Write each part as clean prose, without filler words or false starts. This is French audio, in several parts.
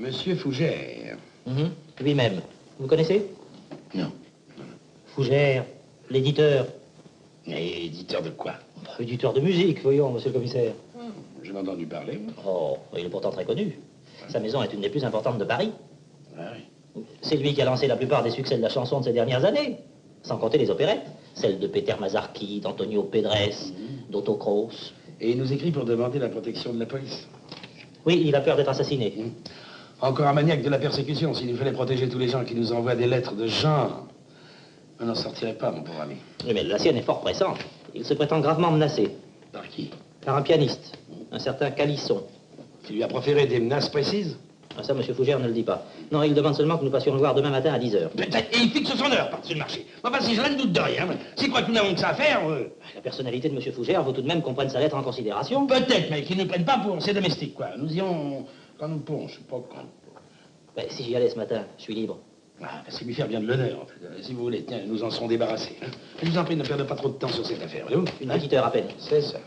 Monsieur Fougère. Lui-même. Vous connaissez? Non. Fougère, l'éditeur. Et éditeur de quoi? Éditeur de musique, voyons, monsieur le commissaire. J'en ai entendu parler. Oh, il est pourtant très connu. Sa maison est une des plus importantes de Paris. Ah oui. C'est lui qui a lancé la plupart des succès de la chanson de ces dernières années. Sans compter les opérettes. Celles de Peter Mazzarchi, d'Antonio Pedres, d'Otto Kroos. Et il nous écrit pour demander la protection de la police. Oui, il a peur d'être assassiné. Encore un maniaque de la persécution. S'il nous fallait protéger tous les gens qui nous envoient des lettres de genre, on n'en sortirait pas, mon pauvre ami. Oui, mais la sienne est fort pressante. Il se prétend gravement menacé. Par qui? Par un pianiste, un certain Calisson. Qui lui a proféré des menaces précises? Ah, ça, monsieur Fougère ne le dit pas. Non, il demande seulement que nous passions le voir demain matin à 10h. Peut-être, et il fixe son heure par-dessus le marché. Enfin, si je ne doute de rien, c'est quoi que nous n'avons que ça à faire? La personnalité de monsieur Fougère vaut tout de même qu'on prenne sa lettre en considération. Peut-être, mais qu'ils ne prennent pas pour ses domestiques, quoi. Nous irons quand nous pourrons, je suis pas con. Ben, si j'y allais ce matin, je suis libre. Ah, c'est lui faire bien de l'honneur, en fait. Si vous voulez, tiens, nous en serons débarrassés. Je vous en prie, ne perdez pas trop de temps sur cette affaire, voyez-vous? Une petite heure à peine. C'est ça.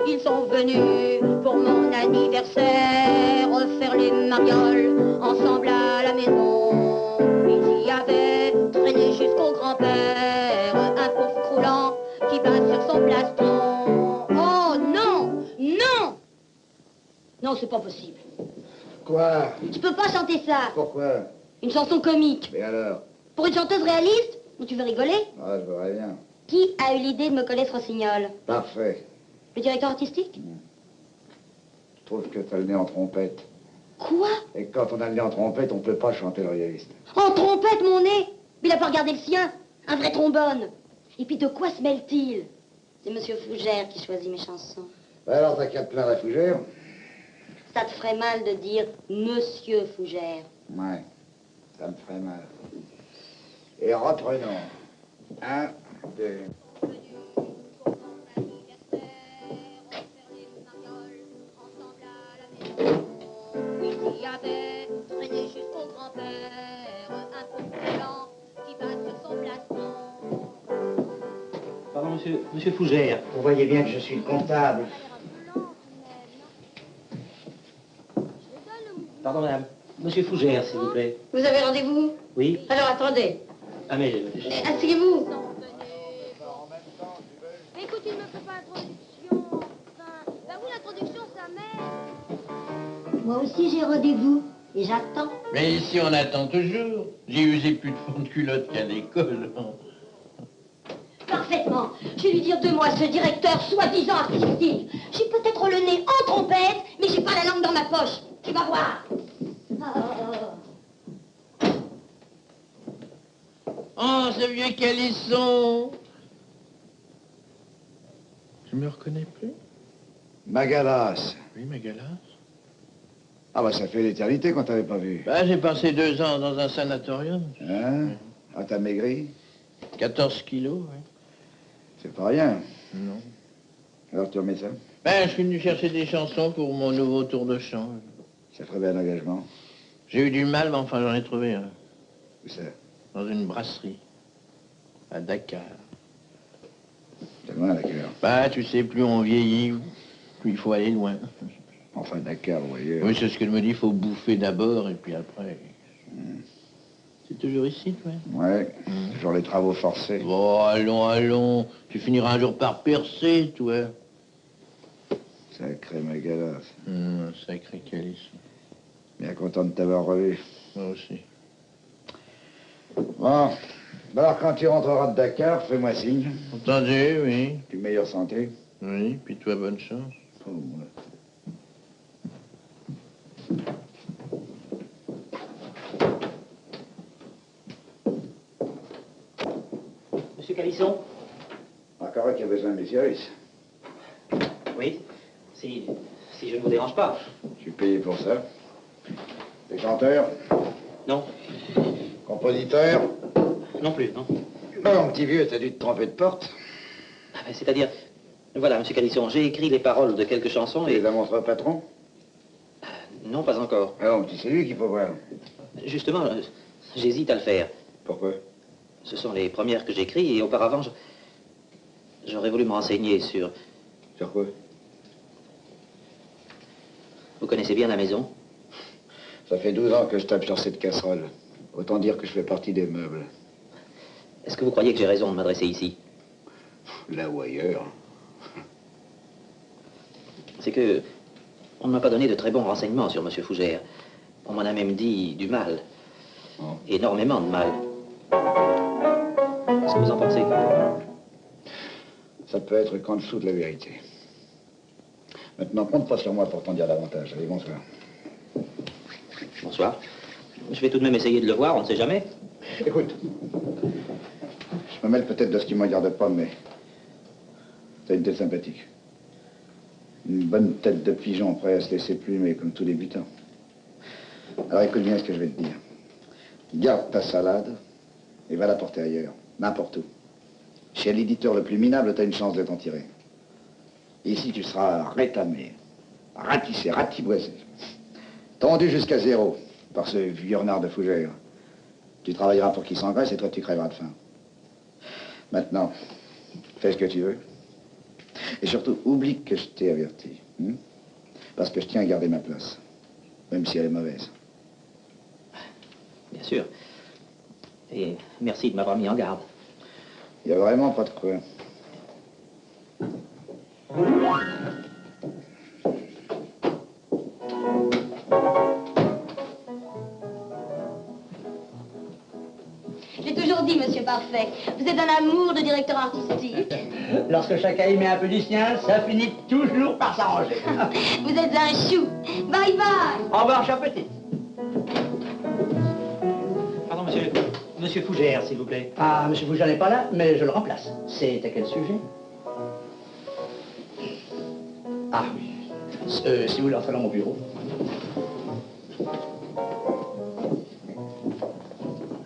Ils sont venus pour mon anniversaire faire les marioles ensemble à la maison. Ils y avaient traîné jusqu'au grand-père un pauvre croulant qui bat sur son plastron. Oh non, non, non, c'est pas possible. Quoi? Je peux pas chanter ça. Pourquoi? Une chanson comique. Mais alors? Pour une chanteuse réaliste? Tu veux rigoler? Ah, je verrais bien. Qui a eu l'idée de me coller ce rossignol? Parfait. Le directeur artistique? Je trouve que t'as le nez en trompette. Quoi? Et quand on a le nez en trompette, on peut pas chanter le réaliste. En trompette, mon nez! Mais il a pas regardé le sien. Un vrai trombone. Et puis de quoi se mêle-t-il? C'est monsieur Fougère qui choisit mes chansons. Ben alors, t'as qu'à te plaindre à Fougère? Ça te ferait mal de dire monsieur Fougère. Ouais, ça me ferait mal. Et reprenons. 1, 2... Il y avait traîné jusqu'au grand-père un pauvre blanc qui bat sur son plastron. Pardon, monsieur Fougère. Vous voyez bien que je suis le comptable. Pardon, madame. Monsieur Fougère, s'il vous plaît. Vous avez rendez-vous? Oui? Alors attendez. Ah, mais... Asseyez-vous. Mais écoute, il me fait pas d'introduction. Enfin, bah oui, l'introduction, ça m'aide. Moi aussi j'ai rendez-vous. Et j'attends. Mais ici, on attend toujours. J'ai usé plus de fond de culotte qu'à l'école. Parfaitement. Je vais lui dire de moi, ce directeur soi-disant artistique. J'ai peut-être le nez en trompette, mais j'ai pas la langue dans ma poche. Tu vas voir. Oh, ce vieux Calisson. Tu me reconnais plus? Magalas. Oui, Magalas. Ah bah ça fait l'éternité qu'on t'avait pas vu. Bah, j'ai passé 2 ans dans un sanatorium. Hein? Ah, t'as maigri? 14 kilos, oui. C'est pas rien. Non. Alors tu remets ça? Ben, je suis venu chercher des chansons pour mon nouveau tour de chant. Ça ferait bien un engagement. J'ai eu du mal, mais enfin, j'en ai trouvé un. Où ça? Dans une brasserie. À Dakar. C'est loin, Dakar. Bah, tu sais, plus on vieillit, plus il faut aller loin. Enfin, Dakar, vous voyez. Oui, c'est ce qu'elle me dit, il faut bouffer d'abord, et puis après... C'est toujours ici, toi? Ouais, genre les travaux forcés. Bon, allons, allons. Tu finiras un jour par percer, toi. Sacré Magalas. Sacré Calisson. Bien content de t'avoir revu. Moi aussi. Bon, bah alors quand tu rentreras de Dakar, fais-moi signe. Entendu, oui. Puis meilleure santé. Oui, puis toi, bonne chance. Oh, ouais. Monsieur Calisson? Encore un qui a besoin de mes services. Oui? Si je ne vous dérange pas. Je suis payé pour ça. T'es chanteur? Non. Compositeur? Non plus, non. Non, mon petit vieux, t'as dû te tromper de porte. Ah, ben, c'est-à-dire... Voilà, monsieur Calisson, j'ai écrit les paroles de quelques chansons Tu et... les as montrées au patron? Non, pas encore. Alors, mon petit, c'est lui qu'il faut voir. Justement, j'hésite à le faire. Pourquoi? Ce sont les premières que j'écris et auparavant, J'aurais voulu me renseigner sur... Sur quoi? Vous connaissez bien la maison? Ça fait 12 ans que je tape sur cette casserole. Autant dire que je fais partie des meubles. Est-ce que vous croyez que j'ai raison de m'adresser ici? Là ou ailleurs. C'est que... on ne m'a pas donné de très bons renseignements sur M. Fougère. On m'en a même dit du mal. Oh. Énormément de mal. Qu'est-ce que vous en pensez? Ça peut être qu'en dessous de la vérité. Maintenant, compte pas sur moi pour t'en dire davantage. Allez, bonsoir. Bonsoir. Je vais tout de même essayer de le voir, on ne sait jamais. Écoute, je me mêle peut-être de ce qui me regarde pas, mais t'as une tête sympathique. Une bonne tête de pigeon prêt à se laisser plumer comme tout débutant. Alors écoute bien ce que je vais te dire. Garde ta salade et va la porter ailleurs, n'importe où. Chez l'éditeur le plus minable, t'as une chance de t'en tirer. Ici, tu seras rétamé, ratissé, ratiboisé, tendu jusqu'à zéro par ce vieux renard de Fougère. Tu travailleras pour qu'il s'engraisse et toi, tu crèveras de faim. Maintenant, fais ce que tu veux. Et surtout, oublie que je t'ai averti. Parce que je tiens à garder ma place, même si elle est mauvaise. Bien sûr. Et merci de m'avoir mis en garde. Il n'y a vraiment pas de quoi. J'ai toujours dit, monsieur Parfait, vous êtes un amour de directeur artistique. Lorsque chacun y met un peu du sien, ça finit toujours par s'arranger. Vous êtes un chou. Bye bye. Au revoir, cher petit. Pardon, monsieur. Monsieur Fougère, s'il vous plaît. Ah, monsieur Fougère n'est pas là, mais je le remplace. C'est à quel sujet? Ah oui. Si vous voulez entrer dans mon bureau.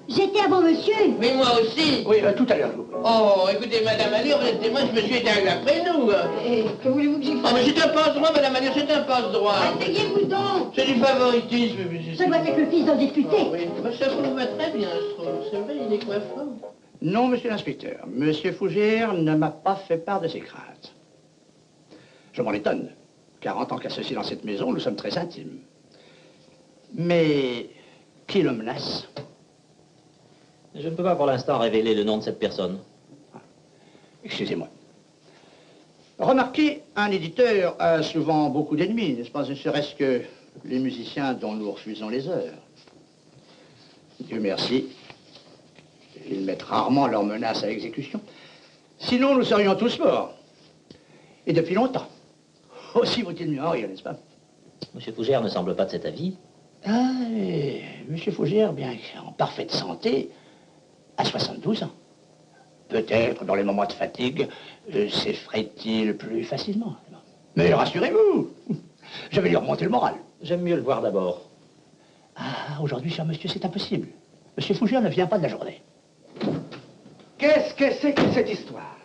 J'étais avant monsieur. Mais moi aussi. Oui, tout à l'heure, je vous prie. Oh, écoutez, Madame Allure, vous êtes témoin, ce monsieur est arrivé après nous. Et que voulez-vous que j'y Oh, fasse? mais c'est un passe-droit, Madame Allure, c'est un passe-droit. Asseyez-vous donc. C'est du favoritisme, monsieur. Ça doit être le fils d'un député. Oh, oui, mais ça vous va très bien, je trouve. C'est vrai, il est coiffant. Non, monsieur l'inspecteur. Monsieur Fougère ne m'a pas fait part de ses craintes. Je m'en étonne, car en tant qu'associé dans cette maison, nous sommes très intimes. Mais qui le menace? Je ne peux pas pour l'instant révéler le nom de cette personne. Excusez-moi. Remarquez, un éditeur a souvent beaucoup d'ennemis, n'est-ce pas? Ne serait-ce que les musiciens dont nous refusons les heures. Dieu merci, ils mettent rarement leurs menaces à exécution. Sinon, nous serions tous morts. Et depuis longtemps. Aussi vaut-il mieux en rire, n'est-ce pas? Monsieur Fougère ne semble pas de cet avis. Ah, monsieur Fougère, bien qu'en parfaite santé, à 72 ans. Peut-être, dans les moments de fatigue, s'effraie-t-il plus facilement. Mais rassurez-vous, je vais lui remonter le moral. J'aime mieux le voir d'abord. Ah, aujourd'hui, cher monsieur, c'est impossible. Monsieur Fougère ne vient pas de la journée. Qu'est-ce que c'est que cette histoire?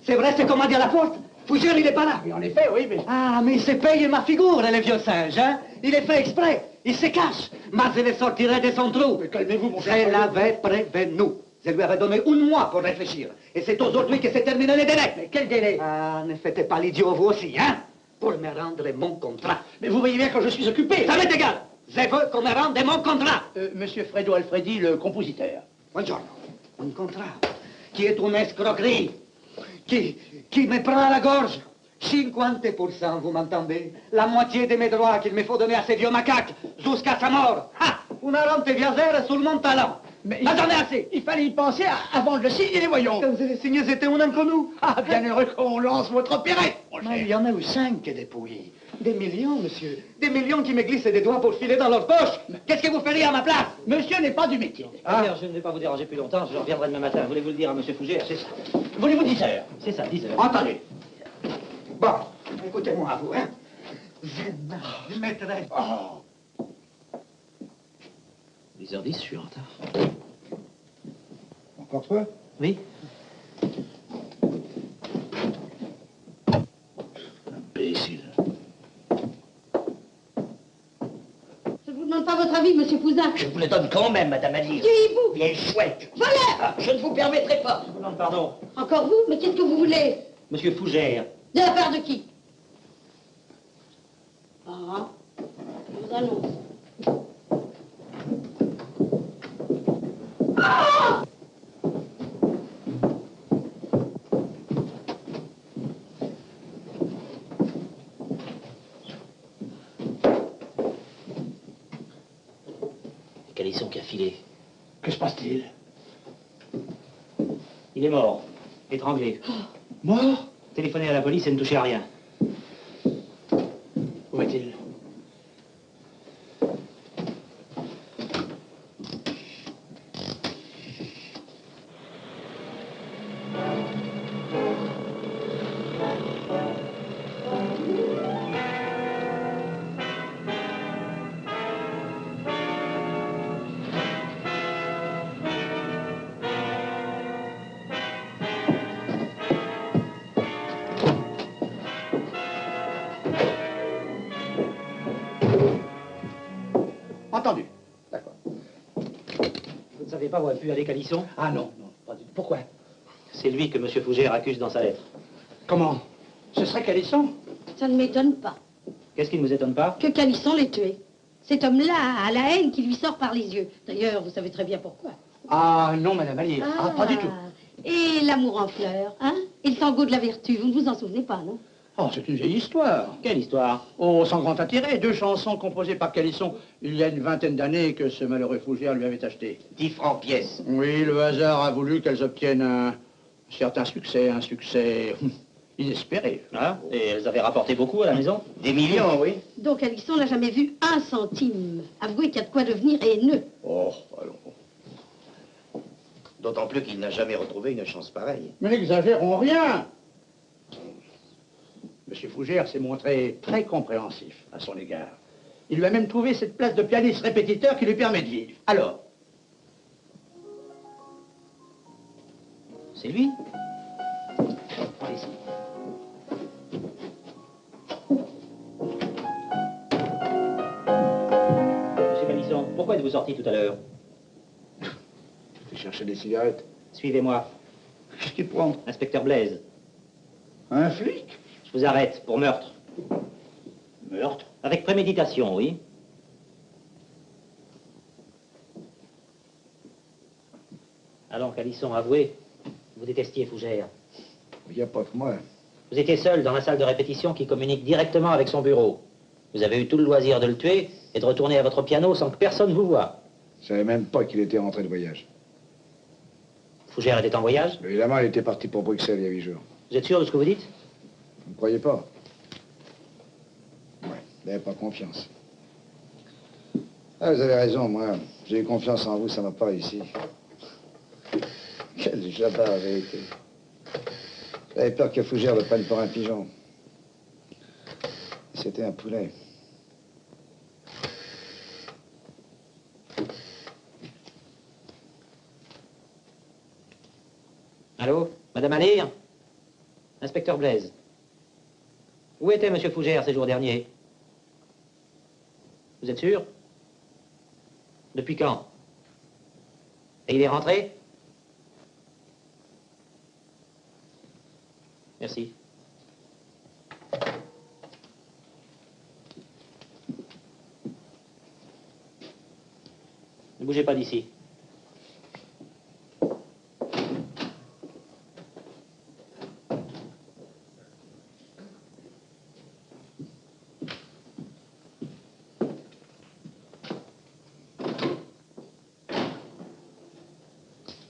C'est vrai, c'est comme à dire la porte? Fougère, il n'est pas là. Oui, en effet, oui, mais... Ah, mais il s'est payé ma figure, le vieux singe, hein? Il est fait exprès. Il se cache. Mais je le sortirai de son trou. Mais calmez-vous, mon cher. Je l'avais prévenu. Je lui avais donné un mois pour réfléchir. Et c'est aujourd'hui que s'est terminé le délai. Mais quel délai? Ah, ne faites pas l'idiot, vous aussi, hein? Pour me rendre mon contrat. Mais vous voyez bien que je suis occupé. Ça m'est égal. Je veux qu'on me rende mon contrat. Monsieur Fredo Alfredi, le compositeur. Buongiorno. Un contrat qui est une escroquerie, qui me prend à la gorge. 50%, vous m'entendez? La moitié de mes droits qu'il me faut donner à ces vieux macaques jusqu'à sa mort. Ah, une rente viagère sur mon talent. Mais j'en ai assez. Il fallait y penser avant de le signer, voyons. Quand vous avez signé, c'était un inconnu. Ah, bien heureux qu'on lance votre opérette, mon cher. Mais il y en a eu 5 depuis. Des millions, monsieur. Des millions qui me glissent des doigts pour filer dans leur poche. Qu'est-ce que vous feriez à ma place? Monsieur n'est pas du métier. D'ailleurs, je ne vais pas vous déranger plus longtemps, je reviendrai demain matin. Voulez-vous le dire à monsieur Fougère? C'est ça. Voulez-vous 10 heures? C'est ça, 10 heures. Entendez. Bon, écoutez-moi, vous, hein. Je mettrai... Oh. 10h10, je suis en retard. Encore toi? Oui? Imbécile. Je ne vous demande pas votre avis, monsieur Pouzin. Je vous le donne quand même, madame Alire. Qui est vous? Vieille chouette. Voilà. Ah, je ne vous permettrai pas. Non, pardon. Encore vous? Mais qu'est-ce que vous voulez? Monsieur Fougère. De la part de qui? Ah, je vous annonce. Ah! Calisson qui a filé. Que se passe-t-il? Il est mort, étranglé. Mort? Téléphonez à la police et ne touchez à rien. Où est-il? Entendu. D'accord. Vous ne savez pas où a pu aller Calisson? Ah non, non, pas du tout. Pourquoi? C'est lui que Monsieur Fougère accuse dans sa lettre. Comment? Ce serait Calisson? Ça ne m'étonne pas Qu'est-ce qui ne vous étonne pas? que Calisson l'ait tué. Cet homme-là a la haine qui lui sort par les yeux. D'ailleurs, vous savez très bien pourquoi. Ah non, Madame Allier. Ah, pas du tout. Et l'amour en fleurs, hein? Et le tango de la vertu, vous ne vous en souvenez pas, non? Oh, c'est une vieille histoire. Quelle histoire? Oh, sans grand intérêt, 2 chansons composées par Calisson il y a une vingtaine d'années que ce malheureux Fougère lui avait achetées. 10 francs pièce. Oui, le hasard a voulu qu'elles obtiennent un certain succès, un succès inespéré. Ah, et elles avaient rapporté beaucoup à la maison? Des millions, oui. Donc Calisson n'a jamais vu 1 centime. Avouez qu'il y a de quoi devenir haineux. Oh, allons. D'autant plus qu'il n'a jamais retrouvé une chance pareille. Mais n'exagérons rien. Monsieur Fougère s'est montré très compréhensif à son égard. Il lui a même trouvé cette place de pianiste répétiteur qui lui permet de vivre. Alors? C'est lui? Allez-y. Monsieur Calisson, pourquoi êtes-vous sorti tout à l'heure? J'ai cherché des cigarettes. Suivez-moi. Qu'est-ce qu'il prend? Inspecteur Blaise. Un flic? Je vous arrête pour meurtre. Meurtre? Avec préméditation, oui. Allons, Calisson, avouez. Vous détestiez Fougère. Il n'y a pas que moi. Vous étiez seul dans la salle de répétition qui communique directement avec son bureau. Vous avez eu tout le loisir de le tuer et de retourner à votre piano sans que personne vous voie. Je savais même pas qu'il était rentré de voyage. Fougère était en voyage? Évidemment, il était parti pour Bruxelles il y a 8 jours. Vous êtes sûr de ce que vous dites? Vous ne croyez pas? Ouais, vous n'avez pas confiance. Ah, vous avez raison, moi. J'ai eu confiance en vous, ça m'a pas réussi. Quel jabas avait été. J'avais peur que Fougère le prenne pour un pigeon. C'était un poulet. Allô? Madame Alire? Inspecteur Blaise. Où était Monsieur Fougère ces jours derniers? Vous êtes sûr? Depuis quand? Et il est rentré? Merci. Ne bougez pas d'ici.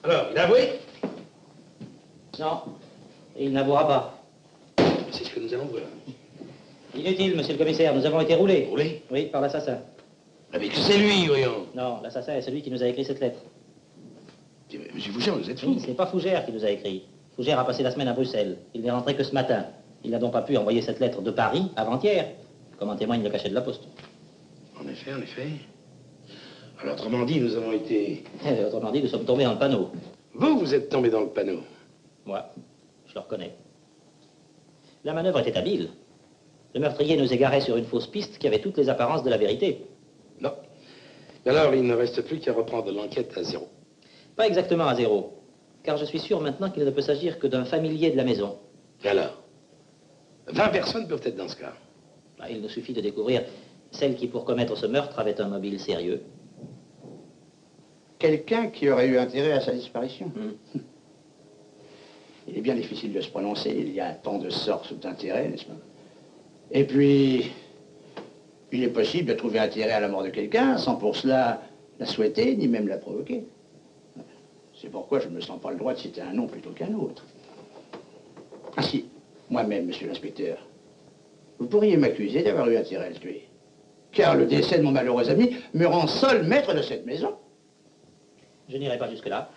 Alors, il a avoué? Non, et il n'avouera pas. C'est ce que nous allons voir. Inutile, monsieur le commissaire, nous avons été roulés. Roulés? Oui, par l'assassin. Avec c'est lui, voyons. Non, l'assassin est celui qui nous a écrit cette lettre. Monsieur Fougère, vous êtes fou. Oui, ce n'est pas Fougère qui nous a écrit. Fougère a passé la semaine à Bruxelles. Il n'est rentré que ce matin. Il n'a donc pas pu envoyer cette lettre de Paris avant-hier, comme en témoigne le cachet de la poste. En effet, en effet. Alors, autrement dit, nous avons été... Autrement dit, nous sommes tombés dans le panneau. Vous êtes tombé dans le panneau. Moi, je le reconnais. La manœuvre était habile. Le meurtrier nous égarait sur une fausse piste qui avait toutes les apparences de la vérité. Non. Alors, il ne reste plus qu'à reprendre l'enquête à zéro. Pas exactement à zéro, car je suis sûr maintenant qu'il ne peut s'agir que d'un familier de la maison. Et alors? 20 personnes peuvent être dans ce cas. Ah, il nous suffit de découvrir celle qui, pour commettre ce meurtre, avait un mobile sérieux. Quelqu'un qui aurait eu intérêt à sa disparition. Il est bien difficile de se prononcer, il y a tant de sortes ou d'intérêts, n'est-ce pas? Et puis, il est possible de trouver intérêt à la mort de quelqu'un sans pour cela la souhaiter, ni même la provoquer. C'est pourquoi je ne me sens pas le droit de citer un nom plutôt qu'un autre. Ah si, moi-même, monsieur l'inspecteur, vous pourriez m'accuser d'avoir eu intérêt à le tuer. Car le décès de mon malheureux ami me rend seul maître de cette maison. Je n'irai pas jusque-là.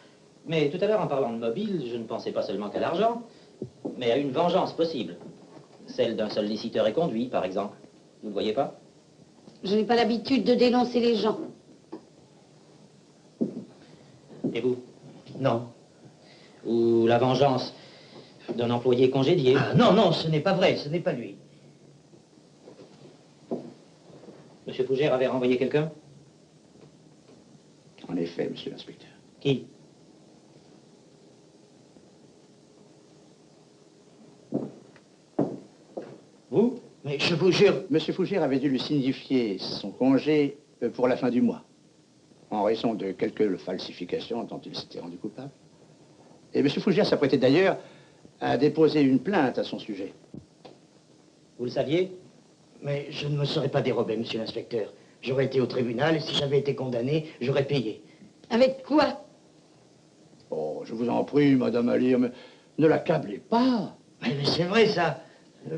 Mais tout à l'heure, en parlant de mobile, je ne pensais pas seulement qu'à l'argent, mais à une vengeance possible. Celle d'un solliciteur éconduit, par exemple. Vous ne voyez pas? Je n'ai pas l'habitude de dénoncer les gens. Et vous? Non. Ou la vengeance d'un employé congédié? Ah, non, non, ce n'est pas vrai, ce n'est pas lui. Monsieur Fougère avait renvoyé quelqu'un? En effet, monsieur l'inspecteur. Qui? Vous? Mais je vous jure, monsieur Fougère avait dû lui signifier son congé pour la fin du mois, en raison de quelques falsifications dont il s'était rendu coupable. Et monsieur Fougère s'apprêtait d'ailleurs à déposer une plainte à son sujet. Vous le saviez? Mais je ne me serais pas dérobé, monsieur l'inspecteur. J'aurais été au tribunal et si j'avais été condamné, j'aurais payé. Avec quoi? Oh, je vous en prie, madame Alire, mais ne l'accablez pas. Mais c'est vrai, ça.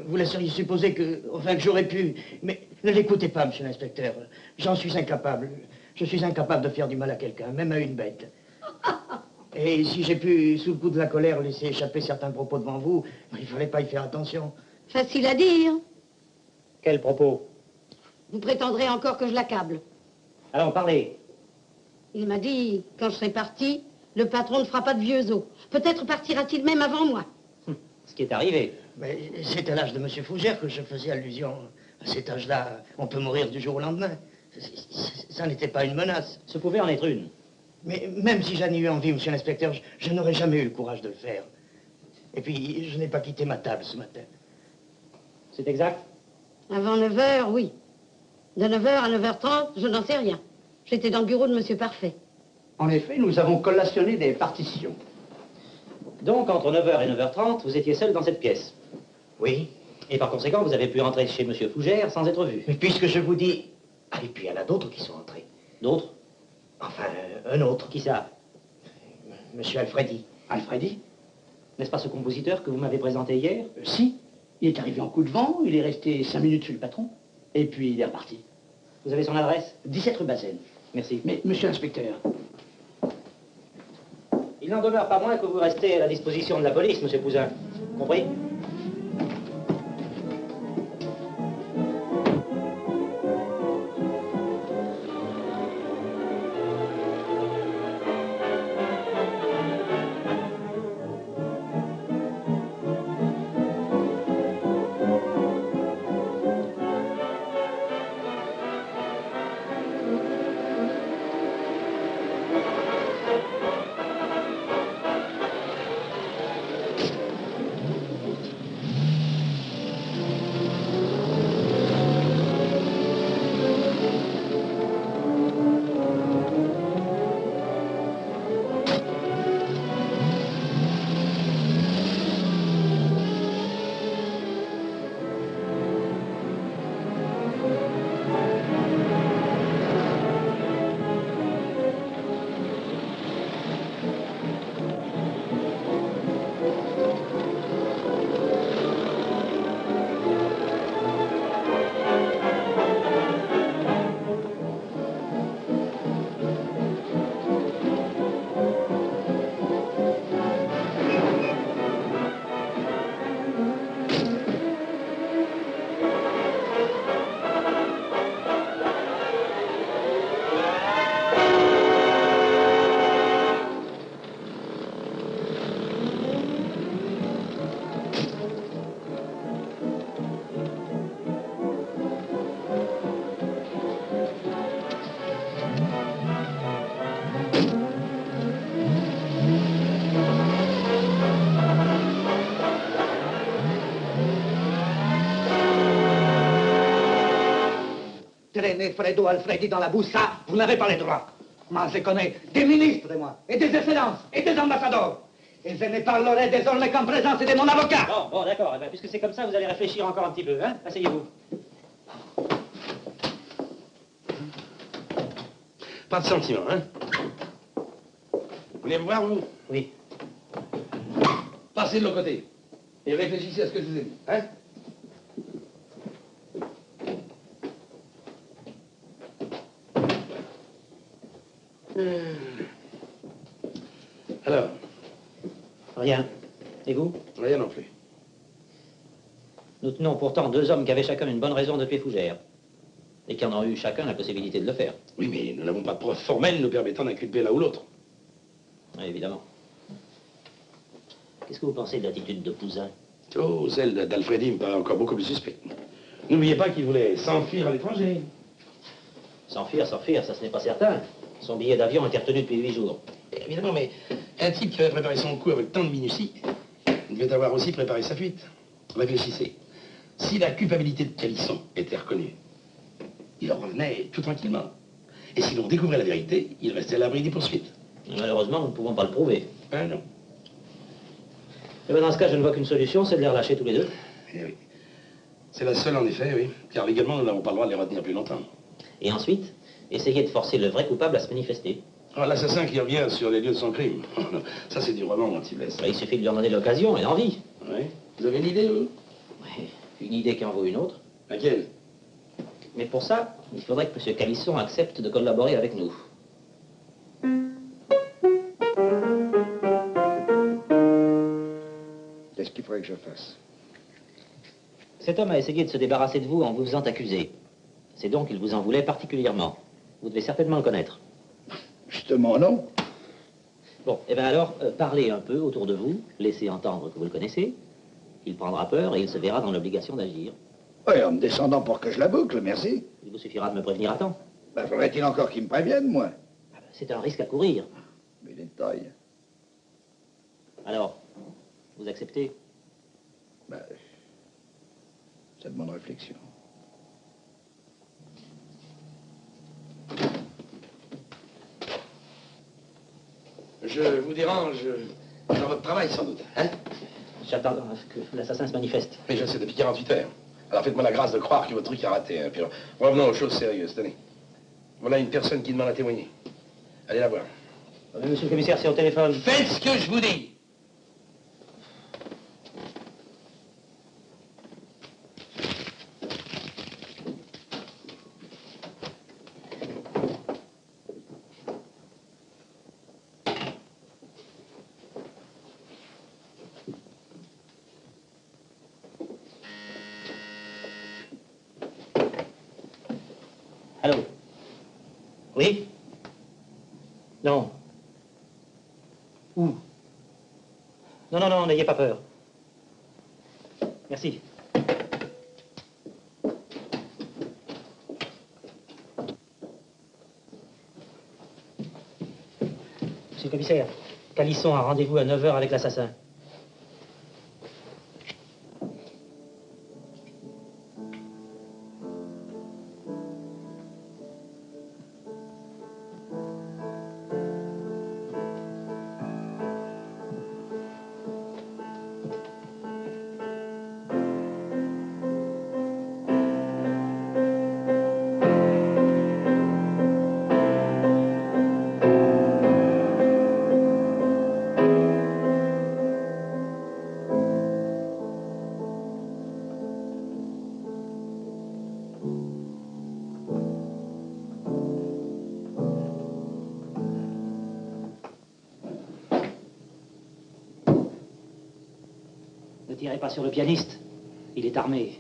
Vous laisseriez supposer que... Enfin, que j'aurais pu... Mais ne l'écoutez pas, monsieur l'inspecteur. J'en suis incapable. Je suis incapable de faire du mal à quelqu'un, même à une bête. Et si j'ai pu, sous le coup de la colère, laisser échapper certains propos devant vous, il ne fallait pas y faire attention. Facile à dire. Quel propos? Vous prétendrez encore que je l'accable. Alors, parlez. Il m'a dit, quand je serai parti, le patron ne fera pas de vieux os. Peut-être partira-t-il même avant moi. Ce qui est arrivé. Mais c'est à l'âge de monsieur Fougère que je faisais allusion. À cet âge-là, on peut mourir du jour au lendemain. Ça n'était pas une menace. Ce pouvait en être une. Mais même si j'en ai eu envie, monsieur l'inspecteur, je n'aurais jamais eu le courage de le faire. Et puis, je n'ai pas quitté ma table ce matin. C'est exact? Avant 9h, oui. De 9h à 9h30, je n'en sais rien. J'étais dans le bureau de monsieur Parfait. En effet, nous avons collationné des partitions. Donc, entre 9h et 9h30, vous étiez seul dans cette pièce? Oui. Et par conséquent, vous avez pu entrer chez monsieur Fougère sans être vu? Mais puisque je vous dis... Ah, et puis il y en a d'autres qui sont entrés. D'autres? Enfin, un autre. Qui ça? Monsieur Alfredi. Alfredi? N'est-ce pas ce compositeur que vous m'avez présenté hier? Si. Il est arrivé en coup de vent, il est resté 5 minutes chez le patron, et puis il est reparti. Vous avez son adresse? 17 rue Bazaine. Merci. Mais, monsieur l'inspecteur... Il n'en demeure pas moins que vous restez à la disposition de la police, monsieur Pouzin. Compris? traîner Fredo Alfredi dans la boue, ça, vous n'avez pas les droits. Moi, je connais des ministres, moi, et des excellences, et des ambassadeurs. Et je ne parlerai désormais qu'en présence de mon avocat. Bon, d'accord. Eh bien, puisque c'est comme ça, vous allez réfléchir encore un petit peu, hein? Asseyez-vous. Pas de sentiment, hein? Vous voulez me voir, vous? Oui. Passez de l'autre côté. Et réfléchissez à ce que je vous ai dit, hein? Alors? Rien. Et vous? Rien non plus. Nous tenons pourtant deux hommes qui avaient chacun une bonne raison de tuer Fougère. Et qui en ont eu chacun la possibilité de le faire. Oui, mais nous n'avons pas de preuves formelles nous permettant d'inculper l'un ou l'autre. Oui, évidemment. Qu'est-ce que vous pensez de l'attitude de Pouzin? Oh, celle d'Alfredi me paraît encore beaucoup plus suspecte. N'oubliez pas qu'il voulait s'enfuir à l'étranger. S'enfuir, ça ce n'est pas certain. Son billet d'avion était retenu depuis 8 jours. Évidemment, mais un type qui avait préparé son coup avec tant de minutie, il devait avoir aussi préparé sa fuite. Réfléchissez. Si la culpabilité de Calisson était reconnue, il en revenait tout tranquillement. Et si l'on découvrait la vérité, il restait à l'abri des poursuites. Malheureusement, nous ne pouvons pas le prouver. Ah non. Et bien dans ce cas, je ne vois qu'une solution, c'est de les relâcher tous les deux. Eh oui. C'est la seule en effet, oui. Car légalement, nous n'avons pas le droit de les retenir plus longtemps. Et ensuite, essayer de forcer le vrai coupable à se manifester. Oh, l'assassin qui revient sur les lieux de son crime. Ça, c'est du roman, mon petit Blaise. Il suffit de lui en donner l'occasion et l'envie. Oui. Vous avez une idée, vous? Oui. Une idée qui en vaut une autre. Laquelle? Mais pour ça, il faudrait que M. Calisson accepte de collaborer avec nous. Qu'est-ce qu'il faudrait que je fasse? Cet homme a essayé de se débarrasser de vous en vous faisant accuser. C'est donc qu'il vous en voulait particulièrement. Vous devez certainement le connaître. Justement, non. Bon, eh bien alors, parlez un peu autour de vous, laissez entendre que vous le connaissez. Il prendra peur et il se verra dans l'obligation d'agir. Oui, en me descendant pour que je la boucle, merci. Il vous suffira de me prévenir à temps. Ben, faudrait-il encore qu'il me prévienne, moi? C'est un risque à courir. Mais il est de taille. Alors, vous acceptez? Ben, ça demande réflexion. Je vous dérange dans votre travail, sans doute, hein? J'attends que l'assassin se manifeste. Mais je sais depuis 48 heures. Alors faites-moi la grâce de croire que votre truc a raté. Hein. Puis revenons aux choses sérieuses. Tenez. Voilà une personne qui demande à témoigner. Allez la voir. Monsieur le commissaire, c'est au téléphone. Faites ce que je vous dis. Allô? Oui? Non. Où? Non, non, non, n'ayez pas peur. Merci. Monsieur le commissaire, Calisson a rendez-vous à 9 h avec l'assassin. Ne tirez pas sur le pianiste. Il est armé.